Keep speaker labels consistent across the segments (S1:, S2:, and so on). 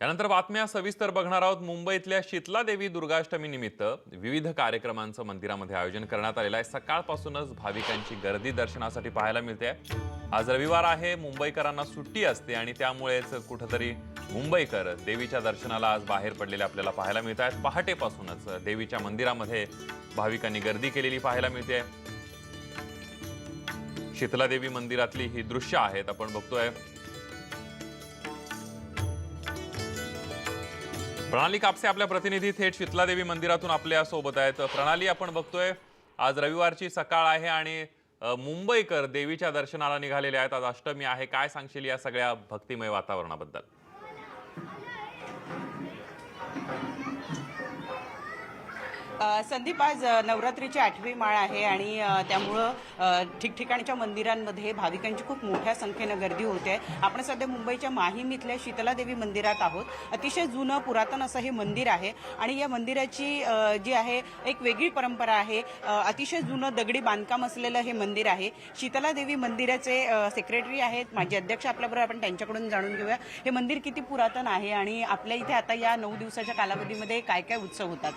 S1: यानंतर बातम्या सविस्तर बघणार आहोत। मुंबईतल्या शीतला देवी दुर्गाष्टमी निमित्त विविध कार्यक्रमांचं मंदिरामध्ये आयोजन करण्यात आलेलं आहे। सकाळपासूनच भाविकांची गर्दी दर्शनासाठी पाहायला मिळते। आज रविवार आहे, मुंबईकरांना सुट्टी असते आणि त्यामुळेच कुठेतरी मुंबईकर देवीच्या दर्शनाला आज बाहेर पडलेले आपल्याला पाहायला मिळत आहेत। पहाटेपासूनच देवीच्या मंदिरामध्ये भाविकांनी गर्दी केलेली पाहायला मिळते। शीतला देवी मंदिरातली ही दृश्य आहेत, आपण बघतोय। प्रणाली कापसे आपल्या प्रतिनिधी थेट शीतला देवी मंदिरातून आपल्या सोबत आहेत। प्रणाली, आपण बघतोय आज रविवारची सकाळ आहे आणि मुंबईकर देवीच्या दर्शनाला निघालेले आहेत। आज अष्टमी आहे, काय सांगशील या सगळ्या भक्तिमय वातावरणाबद्दल?
S2: संदीप, आज नवरात्रीची 8वी माळ आहे आणि त्यामुळं ठिकठिकाणच्या मंदिरांमध्ये भाविकांची खूप मोठ्या संख्येनं गर्दी होते। आपण सध्या मुंबईच्या माहीम इथल्या शीतला देवी मंदिरात आहोत। अतिशय जुनं पुरातन असं हे मंदिर आहे आणि या मंदिराची जी आहे एक वेगळी परंपरा आहे। अतिशय जुनं दगडी बांधकाम असलेलं हे मंदिर आहे। शीतला देवी मंदिराचे सेक्रेटरी आहेत माजी अध्यक्ष आपल्याबरोबर, आपण त्यांच्याकडून जाणून घेऊया हे मंदिर किती पुरातन आहे आणि आपल्या इथे आता या 9 दिवसाच्या कालावधीमध्ये काय काय उत्सव होतात।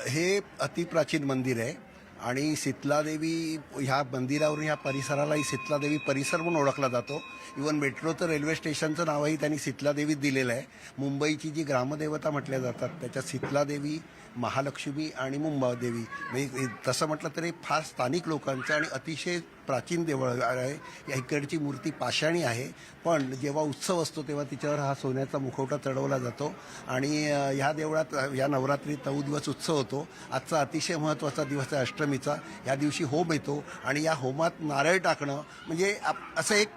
S3: हे अतिप्राचीन मंदिर आहे आणि शीतला देवी ह्या मंदिरावरून ह्या परिसरालाही शीतला देवी परिसर म्हणून ओळखला जातो। इवन मेट्रोचं रेल्वे स्टेशनचं नावही त्यांनी शीतला देवी दिलेलं आहे। मुंबईची जी ग्रामदेवता म्हटल्या जातात त्याच्यात शीतला देवी, महालक्ष्मी आणि मुंबादेवी, म्हणजे तसं म्हटलं तरी फार स्थानिक लोकांचं आणि अतिशय प्राचीन देवळ आहे। या इकडची मूर्ती पाषाणी आहे, पण जेव्हा उत्सव असतो तेव्हा तिच्यावर हा सोन्याचा मुखवटा चढवला जातो आणि ह्या देवळात या नवरात्रीत 9 दिवस उत्सव होतो। आजचा अतिशय महत्त्वाचा दिवस आहे अष्टमीचा। या दिवशी होम येतो आणि या होमात नारळ टाकणं म्हणजे असं एक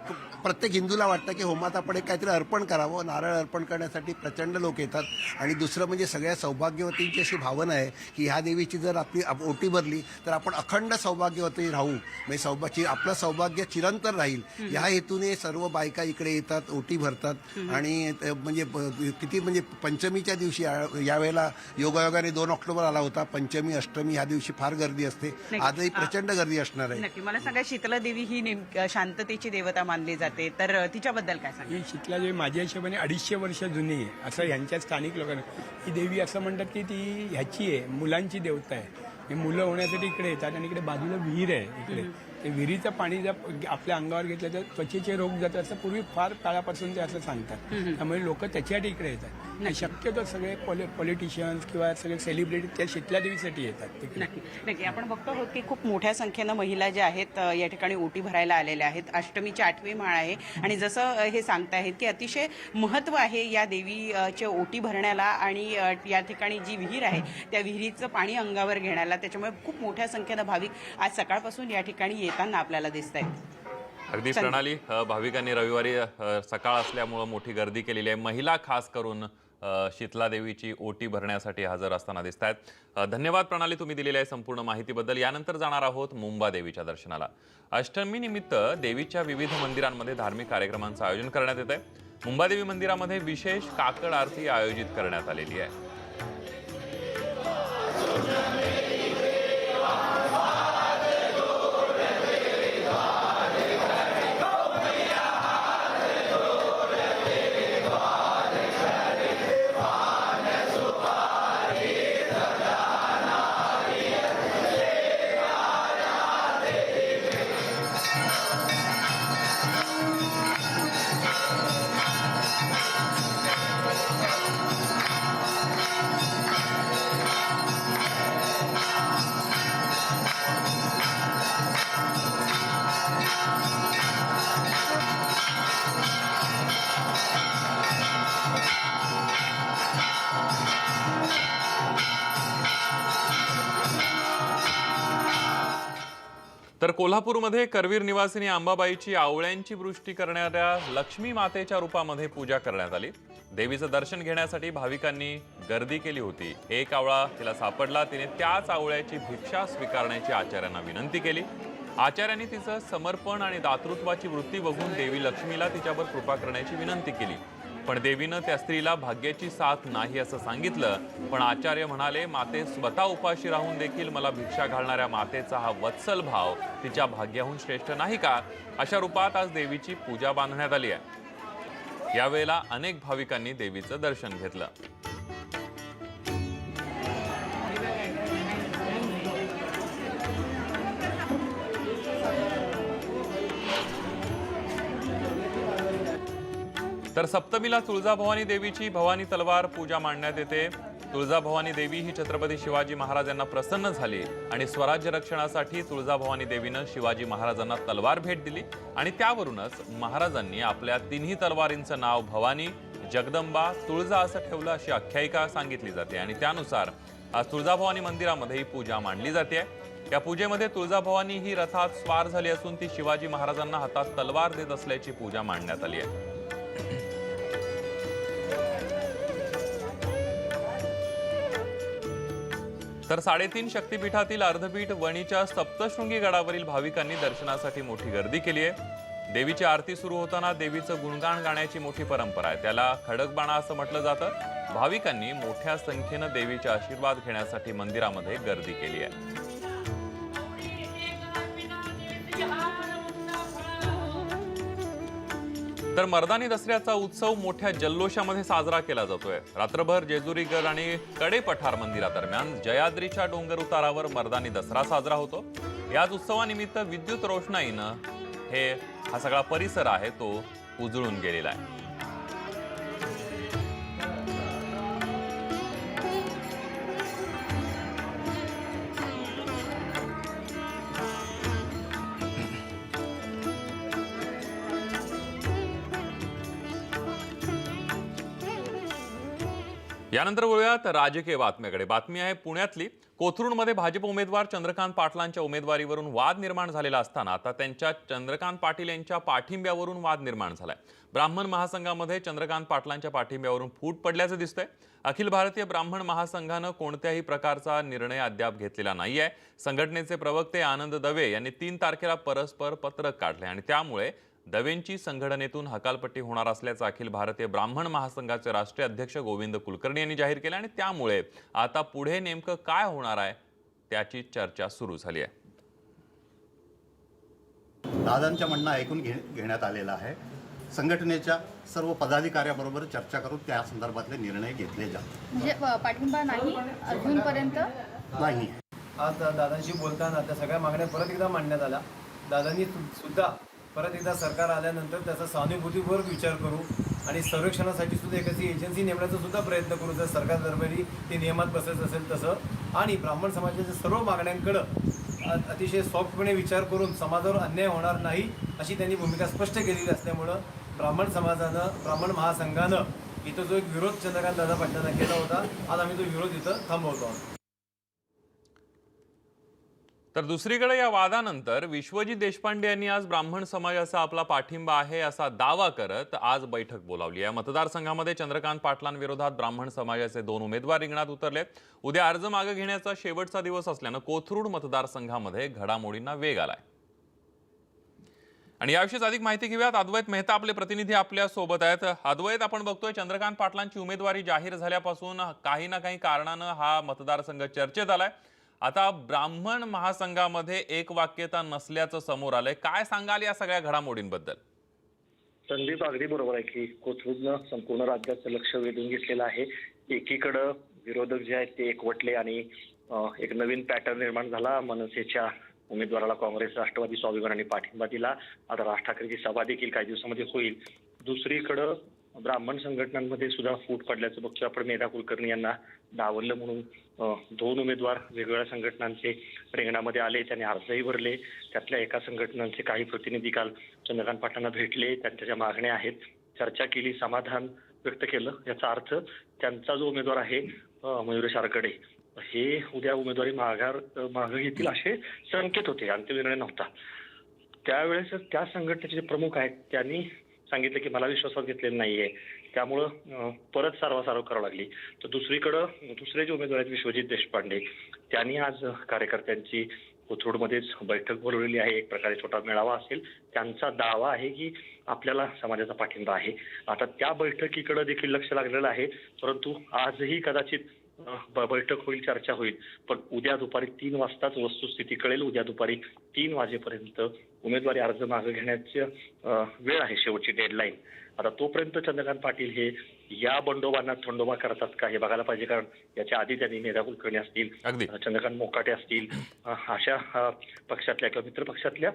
S3: प्रत्येक हिंदूला वाटतं की होमात आपण एक काहीतरी अर्पण करावं। नारळ अर्पण करण्यासाठी प्रचंड लोक येतात आणि दुसरं म्हणजे सगळ्या सौभाग्यवतींची अशी भावना आहे की ह्या देवीची जर आपली ओटी भरली तर आपण अखंड सौभाग्यवती राहू, म्हणजे आपलं सौभाग्य चिरंतर राहील। या हेतूने सर्व बायका इकडे येतात, ओटी भरतात आणि म्हणजे किती म्हणजे पंचमीच्या दिवशी यावेळेला योगायोगाने 2 ऑक्टोबर आला होता, पंचमी अष्टमी ह्या दिवशी फार गर्दी असते। आजही प्रचंड गर्दी असणार आहे।
S2: नक्की मला सांगा, शीतला देवी ही शांततेची देवता मानली जाते, तर तिच्याबद्दल काय सांगा?
S4: ही शीतला देवी माझ्या हिशोबाने 250 वर्ष जुनी आहे असं ह्यांच्या स्थानिक लोकांना। ही देवी असं म्हणतात की ती ह्याची आहे, मुलांची देवता आहे। हे मुलं होण्यासाठी इकडे येतात आणि इकडे बाजूला विहीर आहे। इकडे ते विहिरीचं पाणी जर आपल्या अंगावर घेतलं तर त्वचेचे रोग जातात असं पूर्वी फार काळापासून ते असं सांगतात। त्यामुळे लोक त्याच्यासाठी इकडे येतात। शक्यतो सगळे पॉलिटिशियन्स किंवा सगळे सेलिब्रिटी त्या शीतला देवीसाठी येतात।
S2: नक्की नक्की आपण बघतो आहोत की खूप मोठ्या संख्येनं महिला ज्या आहेत या ठिकाणी ओटी भरायला आलेल्या आहेत। अष्टमीची 8वी माळ आहे आणि जसं हे सांगताहेत की अतिशय महत्त्व आहे या देवीच्या ओटी भरण्याला आणि या ठिकाणी जी विहीर आहे त्या विहिरीचं पाणी अंगावर घेण्याला, त्याच्यामुळे खूप मोठ्या संख्येनं भाविक आज सकाळपासून या ठिकाणी येताना आपल्याला दिसत आहेत।
S1: अगदी प्रणाली, भाविकांनी रविवारी सकाळ असल्यामुळे मोठी गर्दी केलेली आहे। महिला खास करून शीतला देवीची ओटी भरण्यासाठी हजर असताना दिसत आहेत। धन्यवाद प्रणाली, तुम्ही दिलेल्या संपूर्ण माहितीबद्दल। यानंतर जाणार आहोत मुंबा देवीच्या दर्शनाला। अष्टमी निमित्त देवीच्या विविध मंदिरांमध्ये धार्मिक कार्यक्रमांचं आयोजन करण्यात येत आहे। मुंबादेवी मंदिरामध्ये विशेष काकड आरती आयोजित करण्यात आलेली आहे। तर कोल्हापूरमध्ये करवीर निवासिनी अंबाबाईची आवळ्यांची वृष्टी करणाऱ्या लक्ष्मी मातेच्या रूपामध्ये पूजा करण्यात आली। देवीचं दर्शन घेण्यासाठी भाविकांनी गर्दी केली होती। एक आवळा तिला सापडला, तिने त्याच आवळ्याची भिक्षा स्वीकारण्याची आचार्यांना विनंती केली। आचार्यांनी तिचं समर्पण आणि दातृत्वाची वृत्ती बघून देवी लक्ष्मीला तिच्यावर कृपा करण्याची विनंती केली, पण देवीनं त्या स्त्रीला भाग्याची साथ नाही असं सांगितलं। पण आचार्य म्हणाले, माते स्वतः उपाशी राहून देखील मला भिक्षा घालणाऱ्या मातेचा हा वत्सल भाव तिच्या भाग्याहून श्रेष्ठ नाही का? अशा रूपात आज देवीची पूजा बांधण्यात आली आहे। यावेळेला अनेक भाविकांनी देवीचं दर्शन घेतलं. तर सप्तमीला तुळजाभवानी देवीची भवानी तलवार पूजा मांडण्यात येते. तुळजाभवानी देवी ही छत्रपती शिवाजी महाराज यांना प्रसन्न झाली आणि स्वराज्य रक्षणासाठी तुळजाभवानी देवीनं शिवाजी महाराजांना तलवार भेट दिली आणि त्यावरूनच महाराजांनी आपल्या तिन्ही तलवारींचं नाव भवानी, जगदंबा, तुळजा असं ठेवलं अशी आख्यायिका सांगितली जाते आणि त्यानुसार आज तुळजाभवानी मंदिरामध्ये ही पूजा मांडली जाते. या पूजेमध्ये तुळजाभवानी ही रथात स्वार झाली असून ती शिवाजी महाराजांना हातात तलवार देत असल्याची पूजा मांडण्यात आली आहे. तर 3.5 शक्तिपीठातील अर्धपीठ वणीच्या सप्तशृंगी गडावरील भाविकांनी दर्शनासाठी मोठी गर्दी केली आहे. देवीची आरती सुरू होताना देवीचं गुणगान गाण्याची मोठी परंपरा आहे. त्याला खडकबाणा असं म्हटलं जातं. भाविकांनी मोठ्या संख्येनं देवीचे आशीर्वाद घेण्यासाठी मंदिरामध्ये गर्दी केली आहे. तर मर्दानी दसऱ्याचा उत्सव मोठ्या जल्लोषामध्ये साजरा केला जातोय. रात्रभर जेजुरीगड आणि कडे पठार मंदिरादरम्यान जयाद्रीच्या डोंगर उतारावर मर्दानी दसरा साजरा होतो. याच उत्सवानिमित्त विद्युत रोषणाईनं हा सगळा परिसर आहे तो उजळून गेलेला आहे. यानंतर वळूयात राजकीय बातम्याकडे. बातमी आहे पुण्यातली. कोथरूडमध्ये भाजप उमेदवार चंद्रकांत पाटलांच्या उमेदवारीवरून वाद निर्माण झालेला असताना आता त्यांच्या चंद्रकांत पाटील यांच्या पाठिंब्यावरून वाद निर्माण झालाय. ब्राह्मण महासंघामध्ये चंद्रकांत पाटलांच्या पाठिंब्यावरून फूट पडल्याचं दिसतंय. अखिल भारतीय ब्राह्मण महासंघानं कोणत्याही प्रकारचा निर्णय अद्याप घेतलेला नाहीये. संघटनेचे प्रवक्ते आनंद दवे यांनी 3 तारखेला परस्पर पत्रक काढले आणि त्यामुळे दवेंची संघटनेतून हकालपट्टी होणार असल्याचं अखिल भारतीय ब्राह्मण महासंघाचे राष्ट्रीय अध्यक्ष गोविंद कुलकर्णी यांनी जाहीर केलं आणि त्यामुळे आता पुढे नेमकं काय होणार आहे त्याची चर्चा सुरू झाली आहे.
S5: दादांच्या म्हणणं ऐकून घेण्यात आलेला आहे. संघटनेच्या सर्व पदाधिकाऱ्यांबरोबर चर्चा करून त्या संदर्भातले निर्णय घेतले जातात.
S6: म्हणजे पाठिंबा नाही अजूनपर्यंत
S5: नाही.
S7: आज दादांशी बोलताना त्या सगळ्या मागण्या परत एकदा मांडण्यात आल्या. दादांनी सुद्धा परत एकदा सरकार आल्यानंतर त्याचा सहानुभूतीपूर्वक विचार करू आणि संरक्षणासाठी सुद्धा एखादी एजन्सी नेमण्याचा सुद्धा प्रयत्न करू जर सरकार दरबारी ते नियमात बसत असेल तसं. आणि ब्राह्मण समाजाच्या सर्व मागण्यांकडं अतिशय सॉफ्टपणे विचार करून समाजावर अन्याय होणार नाही अशी त्यांनी भूमिका स्पष्ट केलेली असल्यामुळं ब्राह्मण महासंघानं इथं जो एक विरोध चंद्रकांत दादा पाटलांना केला होता, आज आम्ही तो विरोध इथं थांबवतो आहोत.
S1: तर दुसरीकडे या वादानंतर विश्वजित देशपांडे यांनी आज ब्राह्मण समाजाचा आपला पाठिंबा आहे असा दावा करत आज बैठक बोलावली आहे. मतदारसंघामध्ये चंद्रकांत पाटलांविरोधात ब्राह्मण समाजाचे 2 उमेदवार रिंगणात उतरलेत. उद्या अर्ज मागे घेण्याचा शेवटचा दिवस असल्यानं कोथरूड मतदारसंघामध्ये घडामोडींना वेग आलाय. आणि याविषयीच अधिक माहिती घेऊयात. अद्वैत मेहता आपले प्रतिनिधी आपल्या सोबत आहेत. अद्वैत, आपण बघतोय चंद्रकांत पाटलांची उमेदवारी जाहीर झाल्यापासून काही ना काही कारणानं हा मतदारसंघ चर्चेत आलाय. आता ब्राह्मण महासंघामध्ये एक वाक्यता नसल्याचं समोर आलंय. काय सांगाल या सगळ्या घडामोडींबद्दल?
S8: संदीप, अगदी बरोबर आहे की कोथरूडनं संपूर्ण राज्याचं लक्ष वेधून घेतलेलं आहे. एकीकडं विरोधक जे आहेत ते एकवटले आणि एक नवीन पॅटर्न निर्माण झाला. मनसेच्या उमेदवाराला काँग्रेस, राष्ट्रवादी, स्वाभिमानाने पाठिंबा दिला. आता राज ठाकरेची सभा देखील काही दिवसामध्ये होईल. दुसरीकडं ब्राह्मण संघटनांमध्ये सुद्धा फूट पडल्याचं बघतोय आपण. मेधा कुलकर्णी यांना डावललं म्हणून 2 उमेदवार वेगवेगळ्या संघटनांचे रिंगणामध्ये आले. त्यांनी अर्जही भरले. त्यातल्या एका संघटनांचे काही प्रतिनिधी काल चंद्रकांत पाटलांना भेटले. त्यांच्या ज्या मागण्या आहेत चर्चा केली, समाधान व्यक्त केलं. याचा अर्थ त्यांचा जो उमेदवार आहे मयुरेश आरकडे, हे उद्या उमेदवारी मागे घेतील असे संकेत होते. अंतिम निर्णय नव्हता. त्यावेळेस त्या संघटनेचे जे प्रमुख आहेत त्यांनी सांगितलं की मला विश्वासात घेतलेलं नाहीये, त्यामुळं परत सारवासारव करावं लागली. तर दुसरीकडं दुसरे जे उमेदवार आहेत विश्वजित देशपांडे, त्यांनी आज कार्यकर्त्यांची कोथरूडमध्येच बैठक बोलवलेली आहे. एक प्रकारे छोटा मेळावा असेल. त्यांचा दावा आहे की आपल्याला समाजाचा पाठिंबा आहे. आता त्या बैठकीकडे देखील लक्ष लागलेलं आहे. परंतु आजही कदाचित बैठक होईल, चर्चा होईल. पण उद्या दुपारी 3 वाजताच वस्तुस्थिती कळेल. उद्या दुपारी 3 वाजेपर्यंत उमेदवारी अर्ज मागे घेण्याची वेळ आहे, शेवटची डेडलाईन. आता तोपर्यंत चंद्रकांत पाटील हे या बंडोबांना थंडोबा करतात का हे बघायला पाहिजे, कारण याच्या आधी त्यांनी मेधा कुलकर्णी असतील,
S1: अगदी.
S8: चंद्रकांत मोकाटे असतील, अशा पक्षातल्या किंवा मित्र पक्षातल्या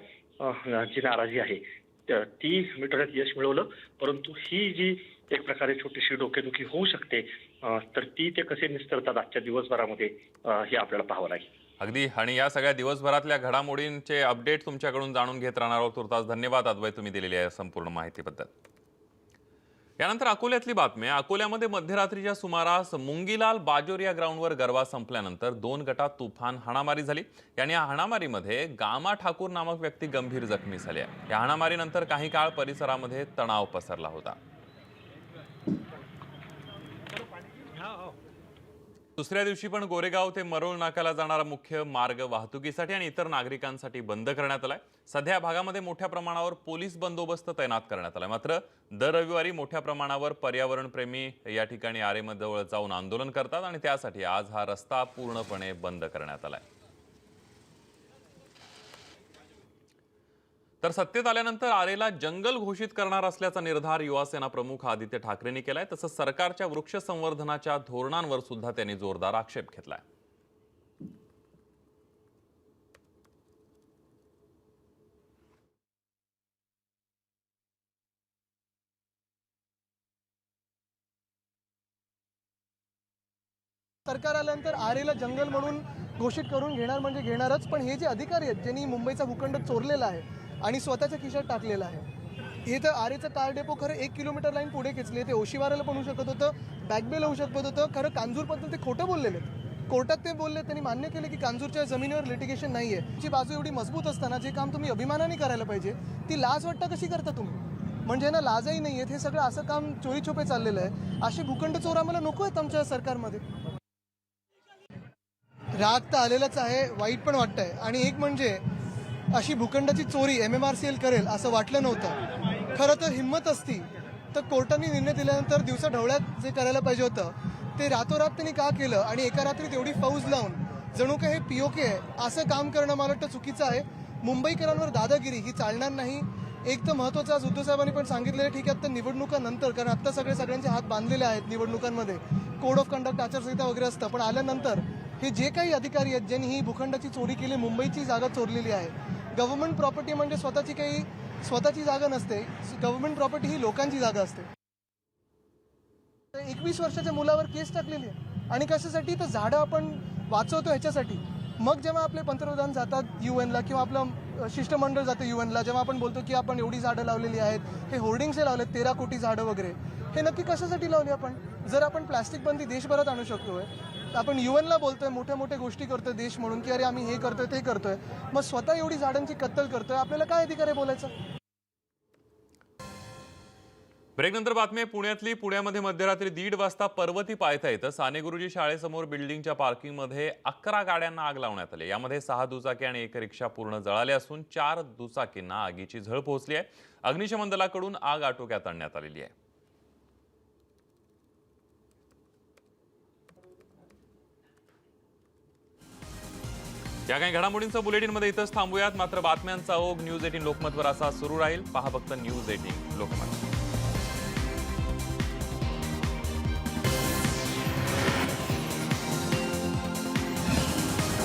S8: जी नाराजी आहे ती मिटवण्यात यश मिळवलं. परंतु ही जी एक प्रकारे छोटीशी डोकेदुखी होऊ शकते तर ती ते कसे निस्तरतात आजच्या दिवसभरामध्ये हे आपल्याला पाहावं लागेल.
S1: अगदी. आणि या सगळ्या दिवसभरातल्या घडामोडींचे अपडेट तुमच्याकडून जाणून घेत राहणार आहोत. तुर्तास धन्यवाद अद्वय, तुम्ही दिलेली आहे संपूर्ण माहितीबद्दल. यानंतर अकोल्यातली बातमी. अकोल्यामध्ये मध्यरात्रीच्या सुमारास मुंगीलाल बाजोरिया ग्राउंडवर गरबा संपल्यानंतर 2 गटात तुफान हाणामारी झाली. आणि या हाणामारीमध्ये गामा ठाकूर नामक व्यक्ती गंभीर जखमी झाली आहे. या हाणामारीनंतर काही काळ परिसरामध्ये तणाव पसरला होता. दुसऱ्या दिवशी पण गोरेगाव ते मरोळ नाक्याला जाणारा मुख्य मार्ग वाहतुकीसाठी आणि इतर नागरिकांसाठी बंद करण्यात आलाय. सध्या भागामध्ये मोठ्या प्रमाणावर पोलीस बंदोबस्त तैनात करण्यात आलाय. मात्र दर रविवारी मोठ्या प्रमाणावर पर्यावरण प्रेमी या ठिकाणी आरेमजवळ जाऊन आंदोलन करतात आणि त्यासाठी आज हा रस्ता पूर्णपणे बंद करण्यात आलाय. तर सत्तेत आल्यानंतर आरेला जंगल घोषित करणार असल्याचा निर्धार युवासेना प्रमुख आदित्य ठाकरेंनी केलाय. तसंच सरकारच्या वृक्ष संवर्धनाच्या धोरणांवर सुद्धा त्यांनी जोरदार आक्षेप घेतलाय.
S9: सरकार आल्यानंतर आरेला जंगल म्हणून घोषित करून घेणार म्हणजे घेणारच. पण हे जे अधिकारी आहेत ज्यांनी मुंबईचा भूखंड चोरलेला आहे आणि स्वतःच्या खिशात टाकलेला आहे, हे तर आरेचं कार डेपो खरं 1 किलोमीटर लाईन पुढे खेचले. ते ओशिवाराला पण होऊ शकत होतं, बॅकबेल होऊ शकत होतं. खरं कांजूरबद्दल ते खोटं बोललेले. कोर्टात ते बोलले, त्यांनी मान्य केले की कांजूरच्या जमिनीवर लिटिगेशन नाही आहे. ची बाजू एवढी मजबूत असताना जे काम तुम्ही अभिमानाने करायला पाहिजे ती लाज वाटतं कशी करता तुम्ही? म्हणजे ना लाजही नाही आहेत. हे सगळं असं काम चोरी छुपे चाललेलं आहे. असे भूखंड चोर आम्हाला नको आहेत आमच्या सरकारमध्ये. राग तर आलेलाच आहे, वाईट पण वाटतंय. आणि एक म्हणजे अशी भूखंडाची चोरी MMRCL करेल असं वाटलं नव्हतं. खरं तर हिंमत असती तर कोर्टाने निर्णय दिल्यानंतर दिवसा ढवळ्यात जे करायला पाहिजे होतं ते रातोरात त्यांनी का केलं आणि एका रात्रीत एवढी फौज लावून जणू काय हे POK आहे असं काम करणं मला वाटतं चुकीचं आहे. मुंबईकरांवर दादागिरी ही चालणार नाही. एक तर महत्त्वाचं आज उद्धव साहेबांनी पण सांगितलेलं, ठीक आहे आता निवडणुकानंतर, कारण आत्ता सगळ्यांचे हात बांधलेले आहेत निवडणुकांमध्ये, कोड ऑफ कंडक्ट आचारसंहिता वगैरे असतं, पण आल्यानंतर हे जे काही अधिकारी आहेत ज्यांनी ही भूखंडाची चोरी केली, मुंबईची जागा चोरलेली आहे. गव्हर्नमेंट प्रॉपर्टी म्हणजे स्वतःची जागा नसते. गव्हर्नमेंट प्रॉपर्टी ही लोकांची जागा असते. 21 वर्षाच्या मुलावर केस टाकलेली आहे आणि कशासाठी? तर झाडं आपण वाचवतो ह्याच्यासाठी. मग जेव्हा आपले पंतप्रधान जातात UN ला किंवा आपलं शिष्टमंडळ जातं UN ला, जेव्हा आपण बोलतो की आपण एवढी झाडं लावलेली आहेत, हे होर्डिंग्सचे लावलेत 13 कोटी झाडं वगैरे, हे नक्की कशासाठी लावली आपण? जर आपण प्लास्टिक बंदी देशभरात आणू शकतोय, आपण UN ला बोलतोय, मोठ्या गोष्टी करतोय देश म्हणून की अरे आम्ही हे करतोय ते करतोय, मग स्वतः एवढी झाडांची कत्तल करतोय, आपल्याला काय अधिकार आहे बोलायचं?
S1: ब्रेक नंतर बातमी आहे पुण्यातली. पुण्यामध्ये मध्यरात्री 1:30 वाजता पर्वती पायथा इथं साने गुरुजी शाळेसमोर बिल्डिंगच्या पार्किंगमध्ये 11 गाड्यांना आग लावण्यात आली. यामध्ये 6 दुचाकी आणि 1 रिक्षा पूर्ण जळाले असून 4 दुचाकींना आगीची झळ पोहोचली आहे. अग्निशमन दलाकडून आग आटोक्यात आणण्यात आलेली आहे. या काही घडामोडींचं बुलेटिनमध्ये इथंच थांबूयात. मात्र बातम्यांचा ओघ न्यूज 18 लोकमतवर असा सुरू राहील. पहा फक्त न्यूज 18 लोकमत.